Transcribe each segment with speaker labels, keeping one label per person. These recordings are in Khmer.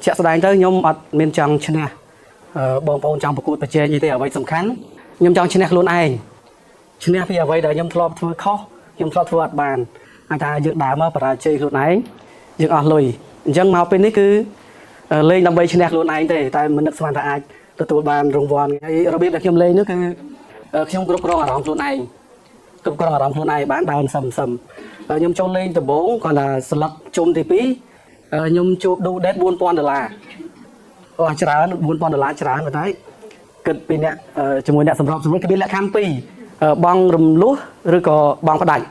Speaker 1: ជាក់ស្ដែងទៅខ្ញុំអត់មានចង់ឈ្នះបងប្អូនចង់ប្រកួតប្រជែងអីទេអ្វីសំខាន់ខ្ញុំចង់ឈ្នះខ្លួនឯងឈ្នះពីអ្វីដែលខ្ញុំធ្លាប់ធ្វើខុសខ្ញុំធ្លាប់ធ្វើអត់បានអាចថាយើងដើរមកបរាជ័យខ្លួនឯងយើងអស់លុយអញ្ចឹងមកពេលនេះគឺលេងដើម្បីឈ្នះខ្លួនឯងទេតែមិននឹកស្មានថាអាចទទួលបានរង្វាន់ហើយរបៀបដែលខ្ញុំលេងនោះគឺខ្ញុំគ្រប់គ្រងអារម្មណ៍ខ្លួនឯងគ្រប់គ្រងអារម្មណ៍ខ្លួនឯងបានដើរសឹមខ្ញុំចូលលេងដំបូងគាត់ថាស្លឹកជុំទី2ខ្ញុំជួបឌូដេត$4000ច្រើន$4000ច្រើនប៉ុន្តែគិតពីអ្នកជាមួយអ្នកសម្របសម្រួលគឺមានលក្ខខណ្ឌ2បងរំលោះឬក៏បងផ្ដាច់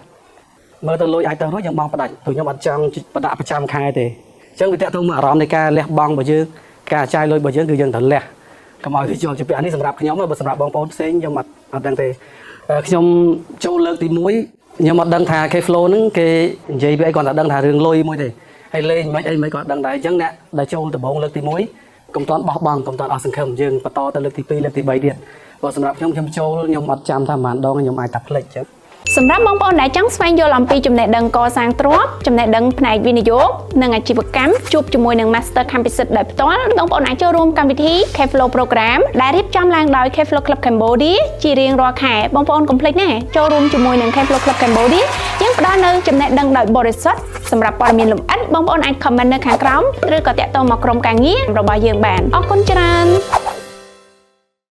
Speaker 1: មើលទៅលុយអាចទៅរួចយើងបងផ្ដាច់ព្រោះខ្ញុំអត់ចង់បដាក់ប្រចាំខែទេអញ្ចឹងវាតកតងមកអារម្មណ៍នៃការលះបង់របស់យើងការចាយលុយរបស់យើងគឺយើងត្រូវលះកុំឲ្យវាជាប់ជាពាក់នេះសម្រាប់ខ្ញុំបើសម្រាប់បងប្អូនផ្សេងខ្ញុំអត់ដឹងទេខ្ញុំចូលលើកទី1ខ្ញុំអត់ដឹងថា cash flow ហ្នឹងគេនិយាយពីអីគាត់តែដឹងថារឿងលុយមួយទេហើយលេងមិនអីមិនគាត់ដឹងដែរអញ្ចឹងអ្នកដែលចូលដំបូងលើកទី1កុំតន់បោះបង់កុំតន់អស់សង្ឃឹមយើងបន្តទៅលើកទី2លើកទី3ទៀតព្រោះសម្រាប់ខ្ញុំចូលខ្ញុំអត់ចាំថាប៉ុន្មានដងខ្ញុំអាចតែភ្លេចអញ្ចឹង
Speaker 2: សម្រាប់បងប្អូនដែលចង់ស្វែងយល់អំពីចំណេះដឹងកសាងទ្រព្យចំណេះដឹងផ្នែកវិនិយោគនិងអាជីវកម្មជួបជាមួយនឹង Master Campus ដោយផ្ទាល់បងប្អូនអាចចូលរួមកម្មវិធី Cashflow Program ដែលរៀបចំឡើងដោយ Cashflow Club Cambodia ជារៀងរាល់ខែបងប្អូនកុំភ្លេចណាចូលរួមជាមួយនឹង Cashflow Club Cambodia យើងផ្ដល់នូវចំណេះដឹងដោយបរិសុទ្ធសម្រាប់ព័ត៌មានលម្អិតបងប្អូនអាច comment នៅខាងក្រោមឬក៏តាក់ទងមកក្រុមការងាររបស់យើងបានអរគុណច្រើន